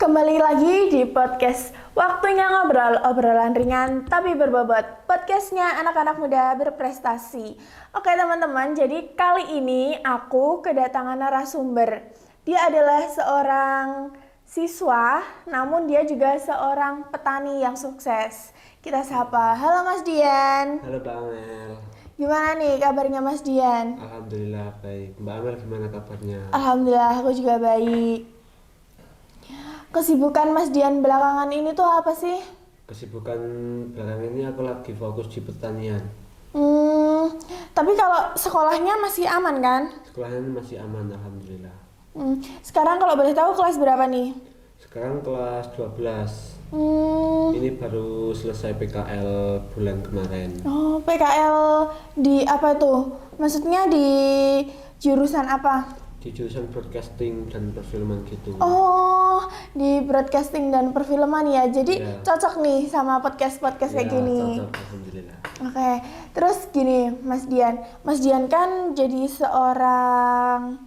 Kembali lagi di podcast Waktunya Ngobrol, obrolan ringan tapi berbobot. Podcastnya anak-anak muda berprestasi. Oke teman-teman, jadi kali ini aku kedatangan narasumber. Dia adalah seorang siswa, namun dia juga seorang petani yang sukses. Kita sapa. Halo Mas Dian. Halo Mbak Amel. Gimana nih kabarnya Mas Dian? Alhamdulillah baik. Mbak Amel gimana kabarnya? Alhamdulillah aku juga baik. Kesibukan Mas Dian belakangan ini tuh apa sih? Kesibukan belakangan ini aku lagi fokus di pertanian. Tapi kalau sekolahnya masih aman kan? Sekolahnya masih aman, alhamdulillah. Sekarang kalau boleh tahu kelas berapa nih? Sekarang kelas 12. Hmm, Ini baru selesai PKL bulan kemarin. oh PKL di apa tuh? Maksudnya di jurusan apa? Di jurusan broadcasting dan perfilman gitu. Oh, di broadcasting dan perfilman ya. Jadi Ya. cocok nih sama podcast-podcast kayak Ya, gini. cocok, alhamdulillah. Oke, terus gini Mas Dian. Mas Dian kan jadi seorang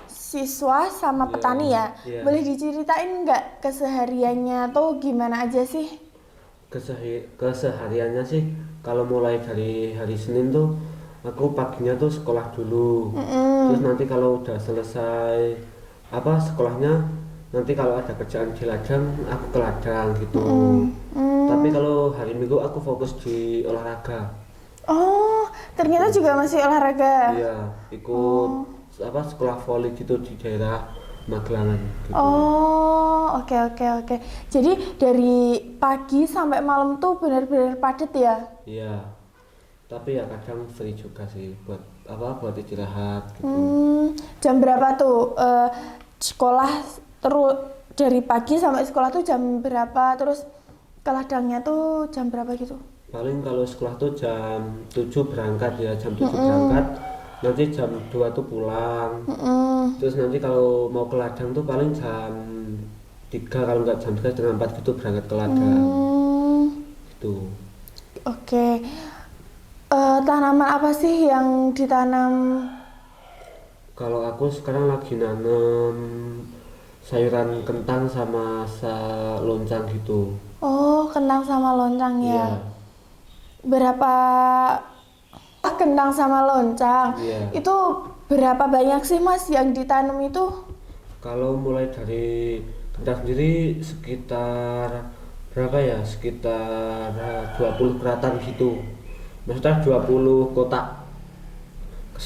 siswa sama Iya, petani ya. iya. Boleh diceritain nggak kesehariannya tuh gimana aja sih? Kesehariannya sih kalau mulai dari hari Senin tuh aku paginya tuh sekolah dulu. Terus nanti kalau udah selesai sekolahnya, nanti kalau ada kerjaan di ladang aku ke ladang gitu. Tapi kalau hari Minggu aku fokus di olahraga. Oh, ternyata juga masih olahraga. Iya, ikut sekolah voli gitu di daerah Magelangan gitu. Oh, oke. Jadi dari pagi sampai malam tuh benar-benar padat ya? Iya. Tapi ya kadang free juga sih buat istirahat gitu. Jam berapa tuh sekolah terus dari pagi sampai sekolah tuh jam berapa? Terus ke ladangnya tuh jam berapa gitu? Paling kalau sekolah tuh jam 7 berangkat ya, jam 7 berangkat, nanti jam 2 tuh pulang. Terus nanti kalau mau ke ladang tuh paling jam 3, kalau nggak jam 3 setengah 4 gitu berangkat ke ladang. Gitu. Oke. Tanaman apa sih yang ditanam? Kalau aku sekarang lagi nanam sayuran kentang sama loncang gitu. Oh, kentang sama loncang ya. Iya. Berapa kentang sama loncang? Iya. Itu berapa banyak sih Mas yang ditanam itu? Kalau mulai dari kentang sendiri sekitar berapa ya? Sekitar 20 keratan gitu. Maksudnya 20 kotak.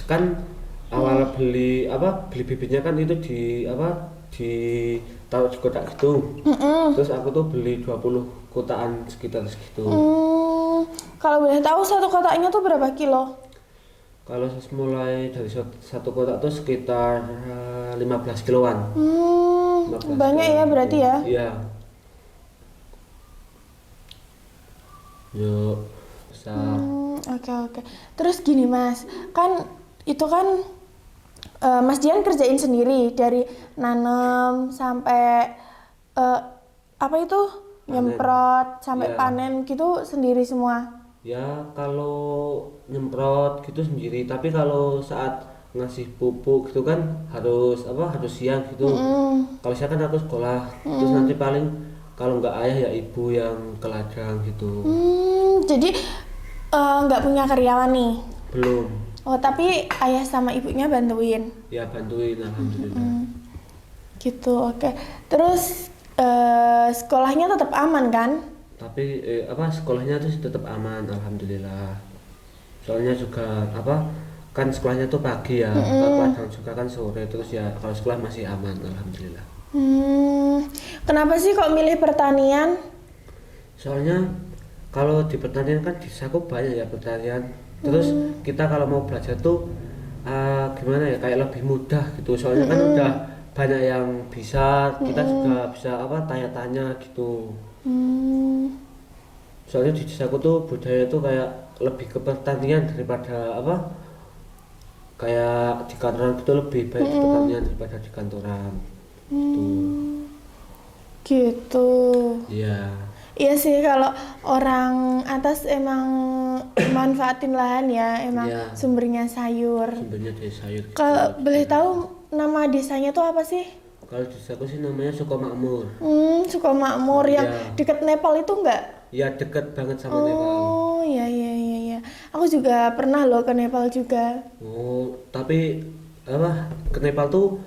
Kan awal beli bibitnya kan itu taruh di kotak gitu. Terus aku tuh beli 20 kotakan sekitar segitu. Kalau boleh tahu satu kotaknya tuh berapa kilo? Kalau mulai dari satu kotak tuh sekitar 15 kiloan. 15 Banyak ya kiloan berarti gitu. ya? Iya. Yuk, besar. Oke. Terus gini Mas, kan itu kan Mas Dian kerjain sendiri dari nanam sampai apa itu nyemprot sampai Iya. panen gitu sendiri semua. Ya kalau nyemprot gitu sendiri, tapi kalau saat ngasih pupuk gitu kan harus siang gitu. Kalau saya kan aku sekolah, terus nanti paling kalau nggak ayah ya ibu yang ke ladang gitu. Jadi nggak punya karyawan nih. Belum. Oh tapi ayah sama ibunya bantuin. Ya bantuin, alhamdulillah. Gitu, oke. Terus sekolahnya tetap aman kan? Tapi sekolahnya tuh tetap aman, alhamdulillah. Soalnya juga kan sekolahnya tuh pagi ya, ladang juga kan sore, terus ya kalau sekolah masih aman, alhamdulillah. Kenapa sih kok milih pertanian? Soalnya kalau di pertanian kan di desaku banyak ya pertanian. Terus kita kalau mau belajar tuh gimana ya, kayak lebih mudah gitu. Soalnya kan udah banyak yang bisa, kita juga bisa tanya-tanya gitu. Soalnya di desaku tuh budaya tuh kayak lebih ke pertanian daripada kayak di kantoran gitu, lebih baik di pertanian daripada di kantoran. Gitu. Iya. Iya sih kalau orang atas emang manfaatin lahan ya, emang Iya. sumbernya sayur. Sumbernya dari sayur gitu. Kalau boleh tahu nama desanya tuh apa sih? Kalau di desaku sih namanya Sukomakmur. Sukomakmur yang Iya. deket Nepal itu enggak? Ya deket banget sama Nepal. Oh, iya iya iya iya. Aku juga pernah loh ke Nepal juga. Oh, tapi apa ke Nepal tuh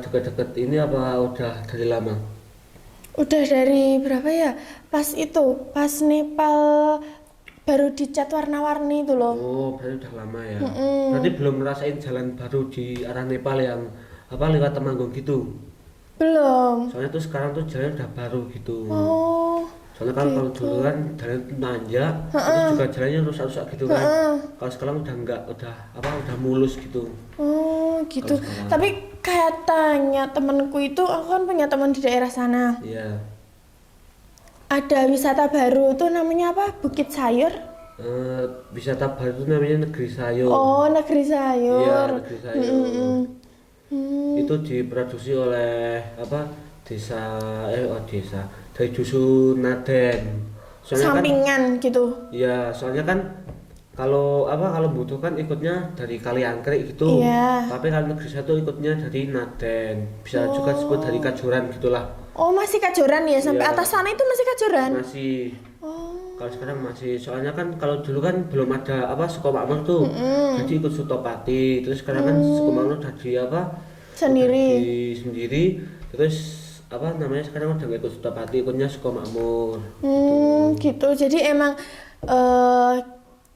deket-deket ini apa udah dari lama? Udah dari berapa ya? Pas Nepal baru dicat warna-warni itu loh. Oh, berarti udah lama ya. Berarti belum ngerasain jalan baru di arah Nepal yang apa lewat Temanggung gitu. Belum. Soalnya tuh sekarang tuh jalan udah baru gitu. Oh, Soalnya kalau dulu kan jalan nanjak, terus juga jalannya rusak-rusak gitu kan. Kalau sekarang udah enggak, udah mulus gitu. oh gitu. Kalau sekarang. Tapi katanya temenku itu, aku kan punya teman di daerah sana. Iya. Ada wisata baru tuh namanya apa? Bukit Sayur. Wisata baru itu namanya Negeri Sayur. Oh, Negeri Sayur. Iya, Negeri Sayur. Hmm. Itu diproduksi oleh apa? Desa dari dusun Naden. Soalnya kan Sampingan gitu. ya, soalnya kan kalau butuhkan ikutnya dari Kali Angkrek gitu. Iya. Tapi kalau Negeri Sayur ikutnya dari Naden. Bisa juga disebut dari Kajuran gitulah. Oh, masih Kajoran ya? Sampai Iya. atas sana itu masih Kajoran? Masih. Oh. Kalau sekarang masih, soalnya kan kalau dulu kan belum ada apa Sukomakmur tuh, jadi ikut Sutopati, terus sekarang kan Sukomakmur udah di apa? Sendiri. Udah di sendiri, terus apa namanya sekarang udah nggak ikut Sutopati, ikutnya Sukomakmur. Gitu. Jadi emang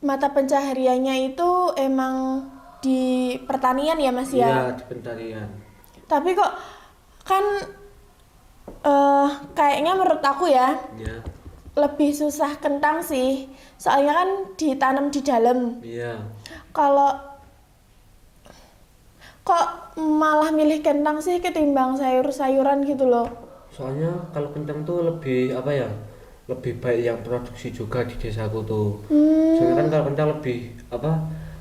mata pencahariannya itu emang di pertanian ya Mas ya? Iya, di Pentarian. Tapi kok kan kayaknya menurut aku ya Ya, lebih susah kentang sih. Soalnya kan ditanam di dalam. iya. Kalau kok malah milih kentang sih ketimbang sayur-sayuran gitu loh. Soalnya kalau kentang tuh lebih apa ya? Lebih baik yang produksi juga di desaku tuh. Soalnya kan kalau kentang lebih apa?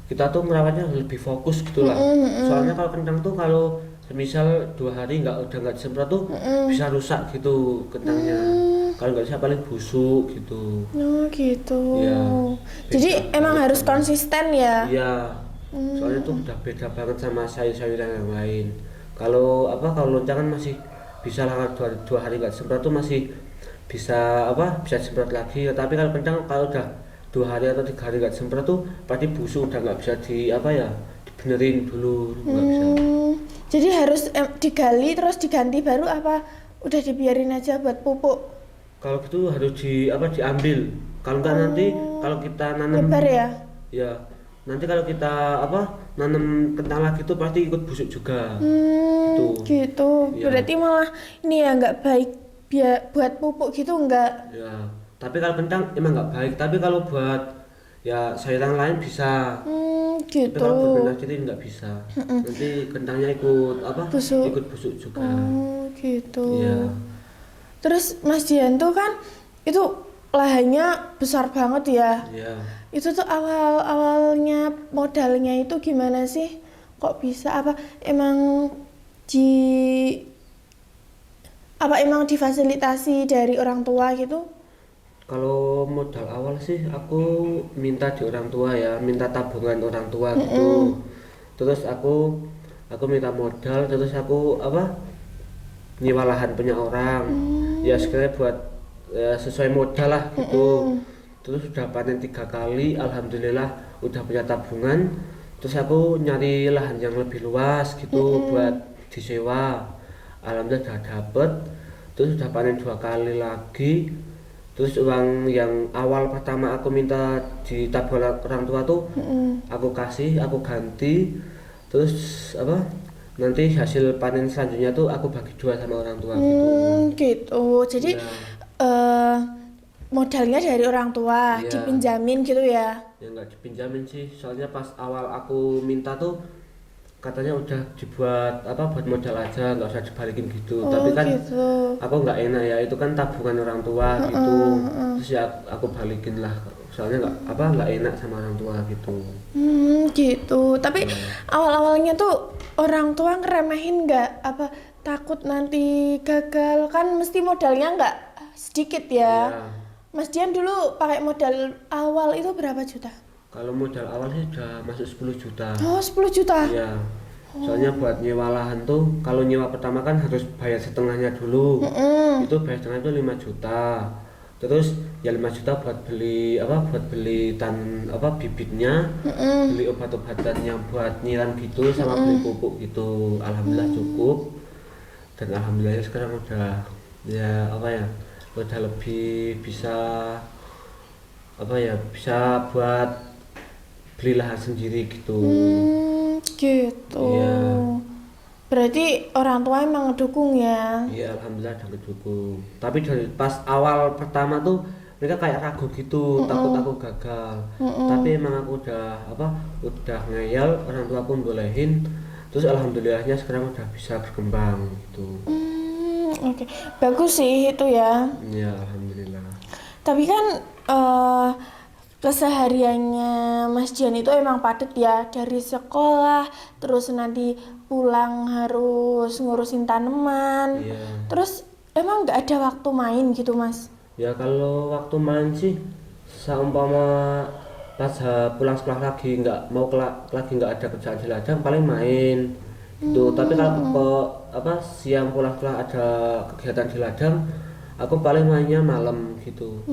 Kita tuh merawatnya lebih fokus gitulah. Soalnya kalau kentang tuh kalau semisal 2 hari udah nggak disemprot tuh bisa rusak gitu kentangnya. Kalau nggak bisa paling busuk gitu. Oh gitu. Iya. Jadi Beda emang banget harus sama- konsisten ya. Iya. Soalnya tuh udah beda banget sama sayur-sayuran yang lain. Kalau loncang kan masih bisa lah 2 hari nggak disemprot tuh masih bisa disemprot lagi. Tapi kalau kentang kalau udah 2 hari atau 3 hari nggak disemprot tuh pasti busuk, udah nggak bisa dibenerin dulu, nggak bisa. Jadi harus digali terus diganti baru apa udah dibiarin aja buat pupuk Kalau gitu harus diambil. Kalau enggak nanti kalau kita nanam lebar ya? ya nanti kalau kita nanam kentang lagi tuh pasti ikut busuk juga. Gitu. Iya. Berarti malah ini ya nggak baik buat pupuk gitu nggak? Ya, tapi kalau kentang emang nggak baik. Tapi kalau buat ya sayuran lain bisa. Tapi Gitu. kalau berbenah jadi nggak bisa. Nanti kentangnya ikut Busuk. ikut busuk juga. Oh gitu. Iya. Terus Mas Dian tuh kan itu lahannya besar banget ya. Iya. Itu tuh awalnya modalnya itu gimana sih? Kok bisa di emang difasilitasi dari orang tua gitu? Kalau modal awal sih aku minta di orang tua ya, minta tabungan orang tua gitu. Terus aku minta modal, terus aku nyewa lahan punya orang. Ya sekalian buat ya, sesuai modal lah gitu. Terus udah panen 3 kali, alhamdulillah udah punya tabungan. Terus aku nyari lahan yang lebih luas gitu buat disewa. Alhamdulillah udah dapet. Terus udah panen 2 kali lagi. Terus uang yang awal pertama aku minta di tabungan orang tua tuh aku kasih, aku ganti. Terus nanti hasil panen selanjutnya tuh aku bagi 2 sama orang tua gitu. Gitu. Jadi Ya. modalnya dari orang tua, Iya. dipinjamin gitu ya. Ya nggak dipinjamin sih, soalnya pas awal aku minta tuh katanya udah dibuat buat modal aja, nggak usah dibalikin gitu. Tapi kan Gitu. aku nggak enak ya, itu kan tabungan orang tua gitu. Terus ya aku balikin lah, soalnya nggak enak sama orang tua gitu. Gitu. Tapi awal-awalnya tuh orang tua ngeremehin nggak? Takut nanti gagal kan mesti modalnya nggak sedikit ya. Ya, Mas Dian dulu pakai modal awal itu berapa juta? kalau modal awal sih udah masuk 10 juta. Oh, 10 juta. Iya. Soalnya buat nyewa lahan tuh, kalau nyewa pertama kan harus bayar setengahnya dulu. Itu bayar setengah itu 5 juta. Terus ya 5 juta buat beli buat beli bibitnya, beli obat-obatan yang buat nyiram gitu sama beli pupuk gitu. Alhamdulillah cukup. Dan alhamdulillah sekarang udah ya udah lebih bisa bisa buat beli lahan sendiri gitu. Gitu. Iya. Berarti orang tua emang ngedukung ya? Iya, alhamdulillah ada ngedukung. Tapi dari pas awal pertama tuh mereka kayak ragu gitu, takut aku gagal. Tapi emang aku udah ngeyel, orang tua pun bolehin. Terus alhamdulillahnya sekarang udah bisa berkembang gitu. Oke. Bagus sih itu ya. Iya, alhamdulillah. Tapi kan kesehariannya Mas Dian itu emang padat ya, dari sekolah terus nanti pulang harus ngurusin tanaman. Iya. Terus emang nggak ada waktu main gitu Mas? Ya kalau waktu main sih seumpama pas pulang sekolah lagi lagi nggak ada kerjaan di ladang paling main gitu. Tapi kalau siang pulang sekolah ada kegiatan di ladang, aku paling mainnya malam gitu.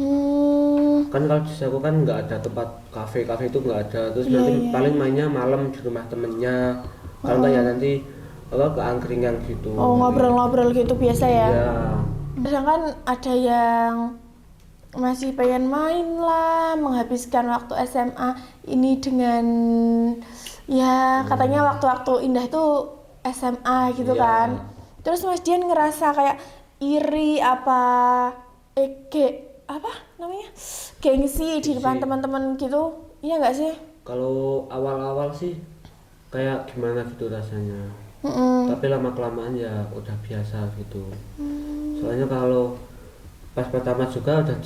Kan kalau di aku kan nggak ada tempat kafe itu nggak ada. Terus nanti paling mainnya malam di rumah temennya. Kalau nggak ya nanti ke angkringan gitu. Oh, ngobrol-ngobrol gitu biasa ya? Iya. Sedangkan ada yang masih pengen main lah, menghabiskan waktu SMA ini dengan ya katanya waktu-waktu indah itu SMA gitu Iya. kan. Terus Mas Dian ngerasa kayak iri gengsi di depan teman-teman gitu, iya nggak sih? Kalau awal-awal sih kayak gimana gitu rasanya. Tapi lama kelamaan ya udah biasa gitu. Soalnya kalau pas pertama juga udah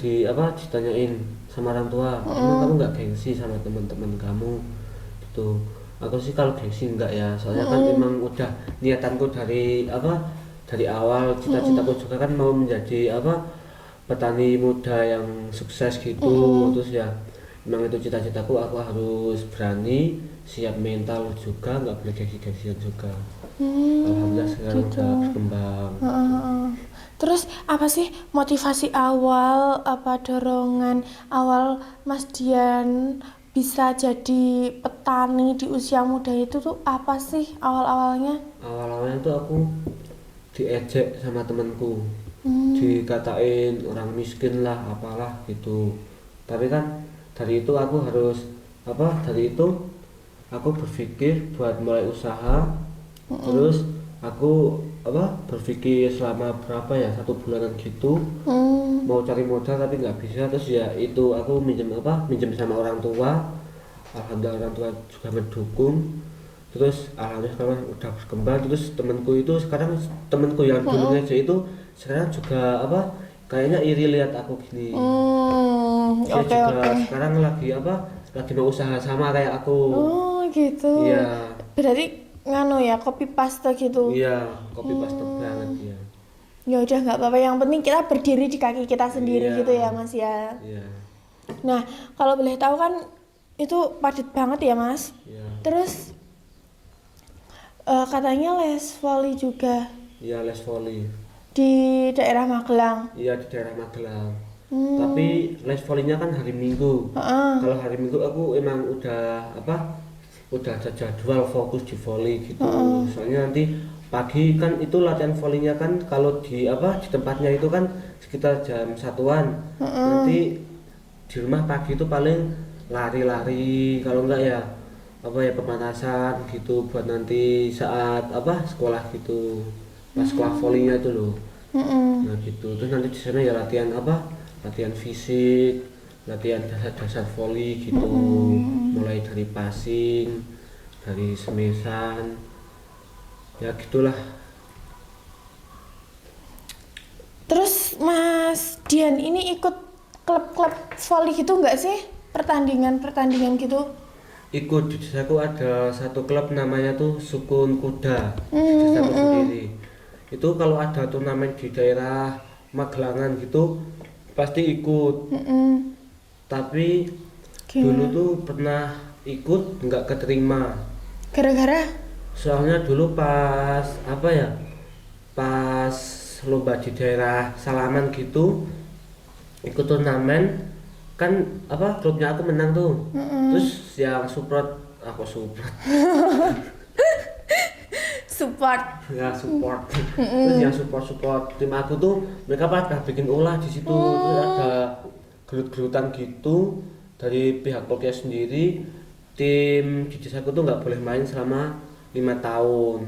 ditanyain sama orang tua, emang kamu nggak gengsi sama teman-teman kamu gitu. Aku sih kalau gengsi enggak ya, soalnya kan emang udah niatanku dari awal, cita-citaku juga kan mau menjadi petani muda yang sukses gitu. Terus ya emang itu cita-citaku, aku harus berani, siap mental juga, nggak boleh gengsi-gengsian juga. Alhamdulillah sekarang Gitu. udah berkembang. Terus apa sih motivasi awal, dorongan awal Mas Dian bisa jadi petani di usia muda itu tuh apa sih awal-awalnya? Awal-awalnya tuh aku diejek sama temanku, dikatain orang miskin lah apalah gitu. Tapi kan dari itu aku berpikir buat mulai usaha. Terus aku berpikir selama berapa ya, 1 bulanan gitu mau cari modal tapi nggak bisa. Terus ya itu aku minjem sama orang tua. Alhamdulillah orang tua juga mendukung. Terus alhamdulillah sekarang udah berkembang. Terus temanku yang dulu ngejek itu sekarang juga kayaknya iri lihat aku gini. Dia juga sekarang lagi mau usaha sama kayak aku. Oh gitu. Iya. Berarti ya copy paste gitu. Iya, copy paste banget ya. Ya udah nggak apa-apa, yang penting kita berdiri di kaki kita sendiri Iya. gitu ya Mas ya. Iya. Nah kalau boleh tahu kan itu padat banget ya Mas. Iya. Terus katanya les volley juga Iya, les volley. di daerah Magelang. Iya, di daerah Magelang. Tapi les volley-nya kan hari Minggu. Kalau hari Minggu aku emang udah ada jadwal fokus di volley gitu. Soalnya nanti pagi kan itu latihan volley-nya kan kalau di tempatnya itu kan sekitar jam 1-an. Nanti di rumah pagi itu paling lari-lari, kalau enggak ya pemanasan gitu buat nanti saat sekolah gitu. Pas sekolah volley-nya itu loh. Nah gitu. Terus nanti di sana ya latihan fisik, latihan dasar-dasar volley gitu. Mulai dari passing, dari smesan, ya gitulah. Terus Mas Dian ini ikut klub-klub volley gitu nggak sih? Pertandingan gitu? Ikut di desaku ada satu klub namanya tuh Sukun Kuda di desaku sendiri. Itu kalau ada turnamen di daerah Magelangan gitu pasti ikut. Tapi dulu tuh pernah ikut nggak keterima. Gara-gara? Soalnya dulu pas apa ya, pas lomba di daerah Salaman gitu, ikut turnamen kan apa klubnya aku menang tuh. Terus yang support aku support Support. ya support terus yang support tim aku tuh mereka pada bikin ulah di situ. Terus ada gelut-gelutan gitu dari pihak Polkes sendiri, tim di desaku tuh nggak boleh main selama 5 tahun,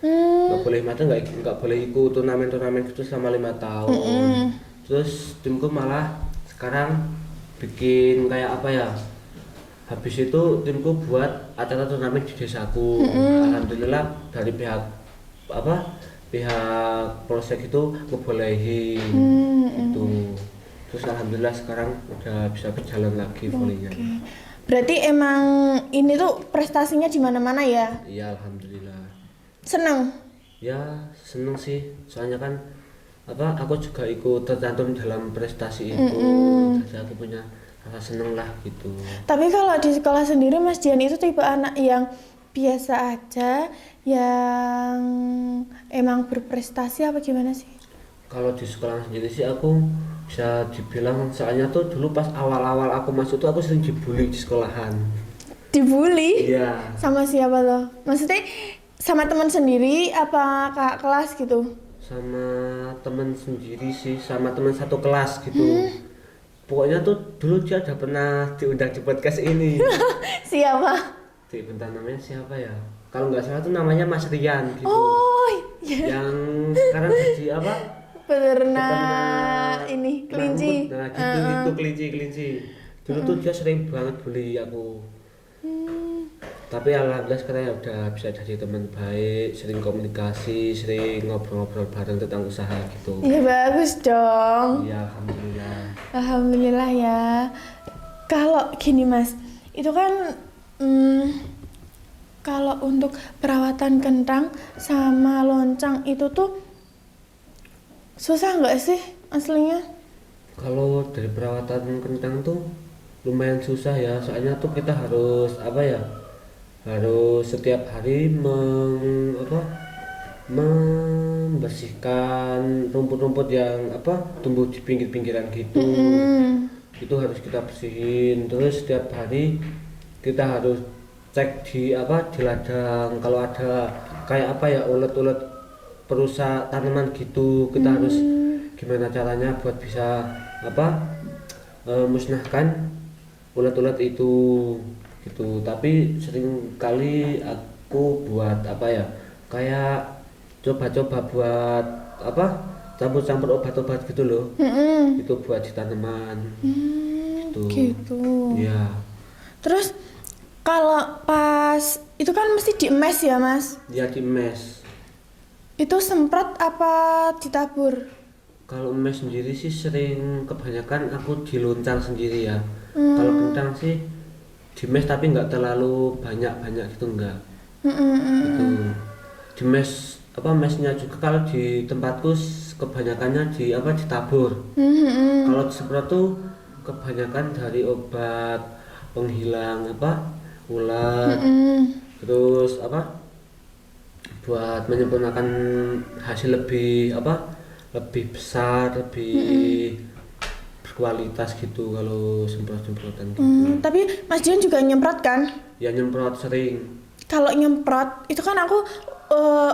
nggak boleh main, nggak boleh ikut turnamen gitu selama 5 tahun. Terus timku malah sekarang bikin kayak apa ya, habis itu timku buat acara turnamen di desaku. Alhamdulillah dari pihak polsek itu ngebolehin itu. Terus alhamdulillah sekarang udah bisa berjalan lagi volleynya. Berarti emang ini tuh prestasinya di mana-mana ya? Iya alhamdulillah. Seneng. Ya seneng sih, soalnya kan apa aku juga ikut tercantum dalam prestasi itu. Jadi aku punya rasa seneng lah gitu. Tapi kalau di sekolah sendiri Mas Dian itu tipe anak yang biasa aja, yang emang berprestasi apa gimana sih? Kalau di sekolah sendiri sih aku bisa dibilang, soalnya tuh dulu pas awal-awal aku masuk tuh aku sering dibully di sekolahan. Dibully? Iya. Sama siapa tuh? Maksudnya sama teman sendiri apa kakak kelas gitu? Sama temen sendiri sih, sama temen satu kelas gitu. Pokoknya tuh dulu dia udah pernah diundang di podcast ini. Siapa? Bentar namanya siapa ya? Kalau nggak salah tuh namanya Mas Rian gitu. Oh, iya. Yang sekarang jadi apa? Peternak ini kelinci. Nah gitu itu kelinci. Dulu tuh dia sering banget bully aku. Tapi alhamdulillah sekarang ya udah bisa jadi teman baik, sering komunikasi, sering ngobrol-ngobrol bareng tentang usaha gitu. Iya bagus dong. Iya alhamdulillah. Alhamdulillah ya. Kalau gini Mas, itu kan kalau untuk perawatan kentang sama loncang itu tuh susah nggak sih aslinya? Kalau dari perawatan kentang tuh lumayan susah ya, soalnya tuh kita harus apa ya? Harus setiap hari membersihkan rumput-rumput yang tumbuh di pinggir-pinggiran gitu. Itu harus kita bersihin. Terus setiap hari kita harus cek di ladang, kalau ada kayak ulet-ulet perusak tanaman gitu, kita harus gimana caranya buat bisa musnahkan ulet-ulet itu gitu. Tapi sering kali aku buat kayak coba-coba buat campur-campur obat-obat gitu loh. Itu buat di tanaman Gitu. Ya. Terus kalau pas itu kan mesti diemes ya Mas? Ya di mes. Itu semprot apa ditabur? Kalau mes sendiri sih sering kebanyakan aku diluncang sendiri ya. Kalau kentang sih di mes tapi nggak terlalu banyak gitu enggak. Gitu. Di mes mesnya juga kalau di tempatku kebanyakannya ditabur. Kalau disemprot tuh kebanyakan dari obat penghilang ulat. Terus buat menyempurnakan hasil lebih besar, lebih berkualitas gitu kalau semprot-semprotan gitu. Tapi Mas Dian juga nyemprot kan? Ya nyemprot sering. Kalau nyemprot itu kan aku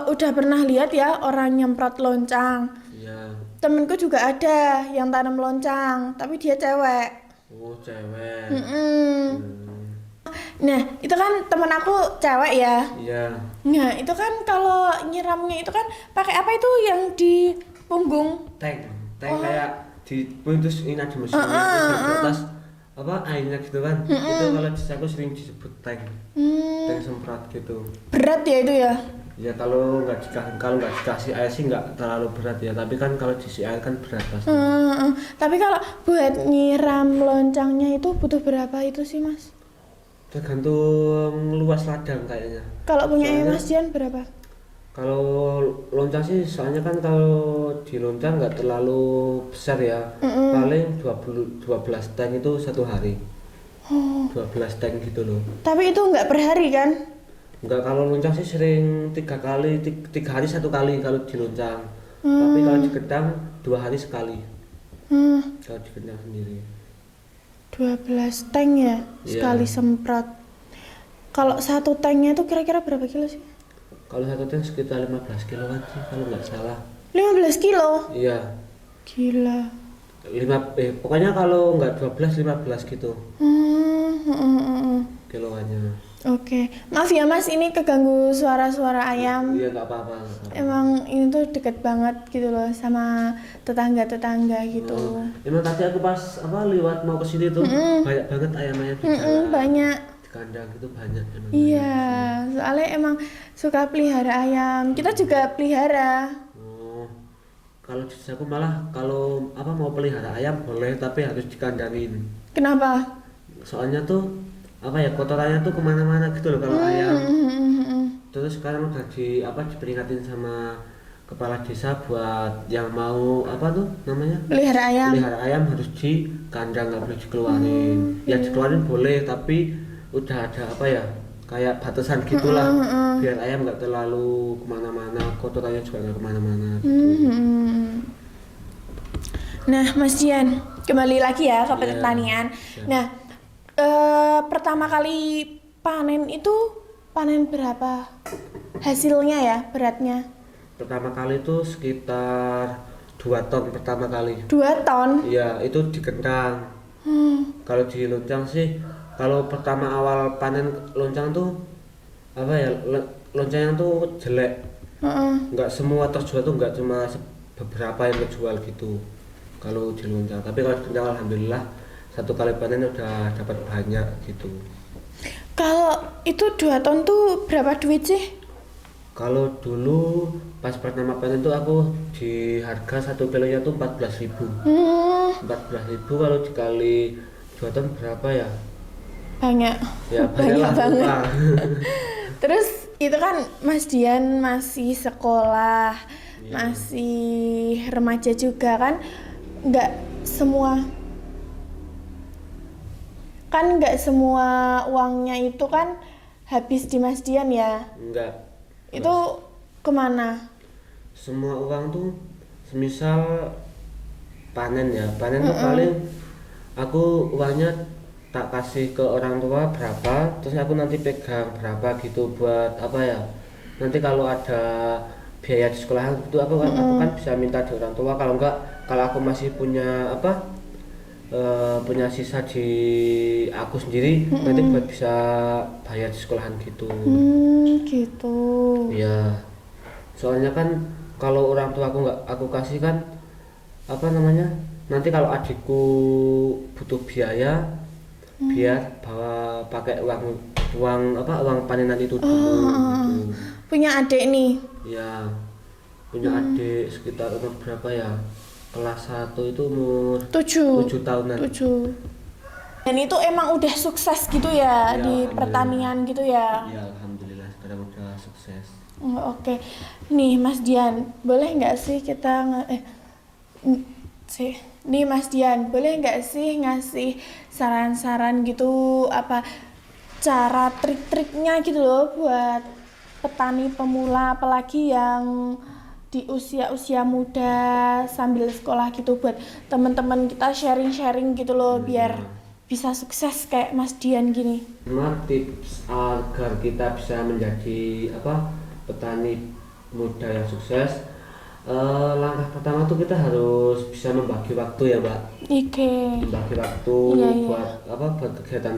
udah pernah lihat ya orang nyemprot loncang. Iya. Temenku juga ada yang tanam loncang, tapi dia cewek. Oh cewek. Nah itu kan temen aku cewek ya. Iya. Nah itu kan kalau nyiramnya itu kan pakai apa itu yang di punggung? Tank kayak di terus ini ada mesin terus di atas airnya gitu kan. Itu kalau di aku sering disebut tank semprot gitu. Berat ya itu ya? Ya kalau nggak dikasih air sih nggak terlalu berat ya, tapi kan kalau diisi air kan berat pasti. Tapi kalau buat nyiram loncangnya itu butuh berapa itu sih Mas? Tergantung luas ladang kayaknya. Kalau punya Mas Dian berapa? Kalau loncang sih soalnya kan kalau di loncang nggak terlalu besar ya. Paling 12 tank itu satu hari. 12 tank gitu loh. Tapi itu nggak per hari kan? Enggak, kalau luncang sih sering 3 kali, 3 hari 1 kali kalau di luncang. Tapi kalau di Gedang 2 hari sekali. Kalau di Gedang sendiri. 12 tank ya sekali semprot. Kalau satu tanknya itu kira-kira berapa kilo sih? Kalau satu tank sekitar 15 kiloan sih kalau nggak salah. 15 kilo? Iya. Gila. Pokoknya kalau nggak 12 15 gitu kiloannya. Oke, maaf ya Mas, ini keganggu suara-suara ayam. Iya, nggak apa-apa. Emang ini tuh deket banget gitu loh sama tetangga-tetangga gitu. Emang tadi aku pas lewat mau ke sini tuh banyak banget ayam-ayam di jalan. Banyak. Di kandang itu banyak emang. Iya, soalnya emang suka pelihara ayam. Kita juga pelihara. Oh, kalau di aku malah kalau mau pelihara ayam boleh tapi harus dikandangin. Kenapa? Soalnya tuh kotorannya tuh kemana-mana gitu loh kalau ayam. Terus sekarang udah diperingatin sama kepala desa buat yang mau Pelihara ayam. pelihara ayam harus di kandang, nggak boleh dikeluarin. Ya dikeluarin boleh tapi udah ada kayak batasan gitulah biar ayam nggak terlalu kemana-mana, kotorannya juga nggak kemana-mana gitu. Nah Mas Dian, kembali lagi ya ke pertanian. Nah, pertama kali panen itu panen berapa hasilnya ya, beratnya? Pertama kali itu sekitar 2 ton pertama kali. 2 ton? Iya, itu di Gedang. Kalau di Luncang sih, kalau pertama awal panen Luncang tuh loncengnya tuh jelek. Nggak semua terjual tuh, nggak cuma beberapa yang terjual gitu. Kalau di Luncang, tapi kalau di Gedang alhamdulillah 1 kali panen udah dapat banyak gitu. Kalau itu 2 ton tuh berapa duit sih? Kalau dulu pas pertama panen tuh aku di harga 1 kilonya tuh 14.000. 14.000 kalau dikali 2 ton berapa ya? Banyak. Ya Banyak banget. lupa. Terus itu kan Mas Dian masih sekolah, masih remaja juga kan? Nggak semua uangnya itu kan habis di Mas Dian ya? Enggak. Itu kemana? Semua uang tuh semisal panen tuh paling aku uangnya tak kasih ke orang tua berapa, terus aku nanti pegang berapa gitu buat nanti kalau ada biaya di sekolah itu aku kan bisa minta di orang tua. Kalau enggak, kalau aku masih punya punya sisa di aku sendiri nanti buat bisa bayar di sekolahan gitu. Gitu. Ya, soalnya kan kalau orang tua aku nggak aku kasih kan nanti kalau adikku butuh biaya biar bawa pakai uang panenan itu dulu gitu. Punya adik nih? Ya, punya adik sekitar umur berapa ya? Kelas 1 itu umur 7 tahunan. 7. Dan itu emang udah sukses gitu ya di pertanian gitu ya? Ya alhamdulillah sekarang udah sukses. Oke. Nih Mas Dian, boleh nggak sih Nih Mas Dian, boleh nggak sih ngasih saran-saran gitu cara trik-triknya gitu loh buat petani pemula apalagi yang di usia muda sambil sekolah gitu, buat teman-teman kita sharing-sharing gitu loh biar bisa sukses kayak Mas Dian gini. Tips agar kita bisa menjadi petani muda yang sukses, langkah pertama tuh kita harus bisa membagi waktu ya Mbak. Membagi waktu buat kegiatan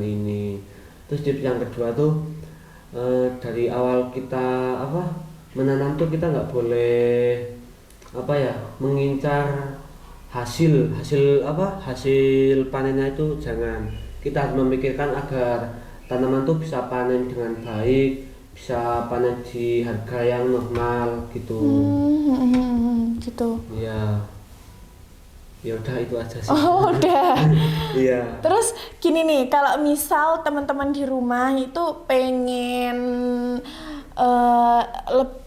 ini. Terus tips yang kedua tuh dari awal kita menanam tuh kita nggak boleh mengincar hasil panennya itu, jangan. Kita harus memikirkan agar tanaman tuh bisa panen dengan baik, bisa panen di harga yang normal gitu. Gitu. Ya udah itu aja sih. Oh udah. Iya. Terus gini nih, kalau misal teman-teman di rumah itu pengen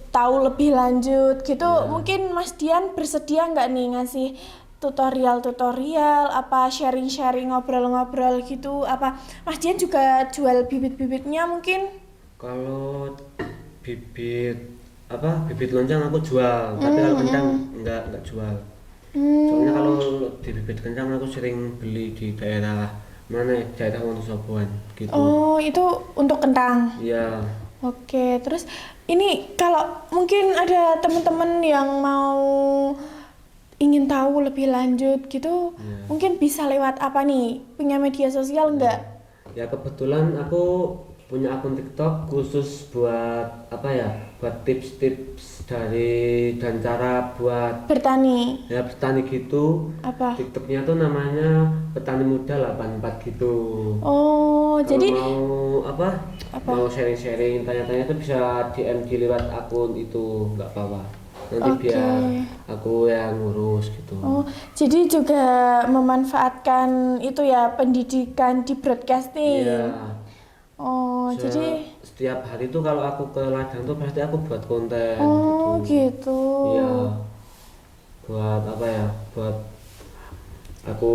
tahu lebih lanjut gitu, mungkin Mas Dian bersedia nggak nih ngasih tutorial sharing-sharing ngobrol-ngobrol gitu, Mas Dian juga jual bibit-bibitnya mungkin? Kalau bibit loncang aku jual, tapi kalau kencang enggak jual. Soalnya kalau di bibit kencang aku sering beli di daerah mana ya, daerah Wonosoboan gitu. Oh, itu untuk kentang. Iya. Oke, terus ini kalau mungkin ada teman-teman yang mau ingin tahu lebih lanjut gitu, Iya. mungkin bisa lewat apa nih? Punya media sosial nggak? Ya kebetulan aku punya akun TikTok khusus buat buat tips-tips dan cara buat Bertani. ya petani gitu. Apa? TikToknya tuh namanya Petani Muda 84 gitu. Oh, Kalau jadi mau Apa? mau sharing-sharing tanya-tanya tuh bisa DM di lewat akun itu, nggak apa-apa. Nanti Oke. biar aku yang ngurus gitu. Oh, jadi juga memanfaatkan itu ya pendidikan di broadcasting. Iya. Oh, jadi Setiap hari tuh kalau aku ke ladang tuh pasti aku buat konten oh gitu. gitu. Iya. Buat buat aku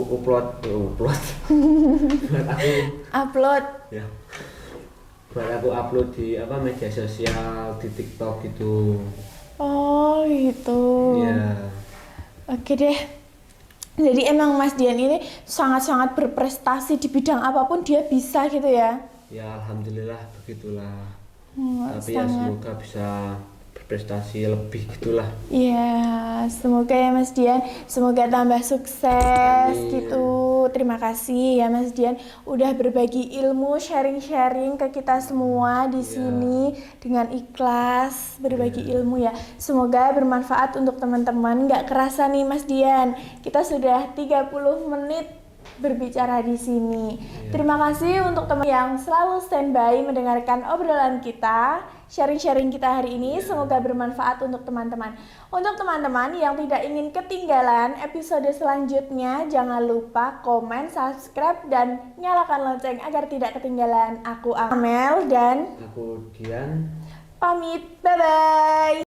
upload. Buat aku Upload. ya. Buat aku upload di media sosial di TikTok gitu. Oh, gitu. Iya. Oke deh. Jadi emang Mas Dian ini sangat-sangat berprestasi di bidang apapun dia bisa gitu ya. Ya alhamdulillah begitulah. Hmm, Tapi ya sangat. semoga bisa berprestasi lebih gitulah. Iya, semoga ya Mas Dian, semoga tambah sukses Amin. gitu. Terima kasih ya Mas Dian udah berbagi ilmu, sharing-sharing ke kita semua di Iya. sini dengan ikhlas berbagi ilmu ya. Semoga bermanfaat untuk teman-teman. Nggak kerasa nih Mas Dian, kita sudah 30 menit berbicara di sini. Terima kasih untuk teman yang selalu standby mendengarkan obrolan kita, sharing-sharing kita hari ini. Semoga bermanfaat untuk teman-teman. Untuk teman-teman yang tidak ingin ketinggalan episode selanjutnya, jangan lupa komen, subscribe, dan nyalakan lonceng agar tidak ketinggalan. Aku Amel dan Aku Dian. pamit. Bye-bye.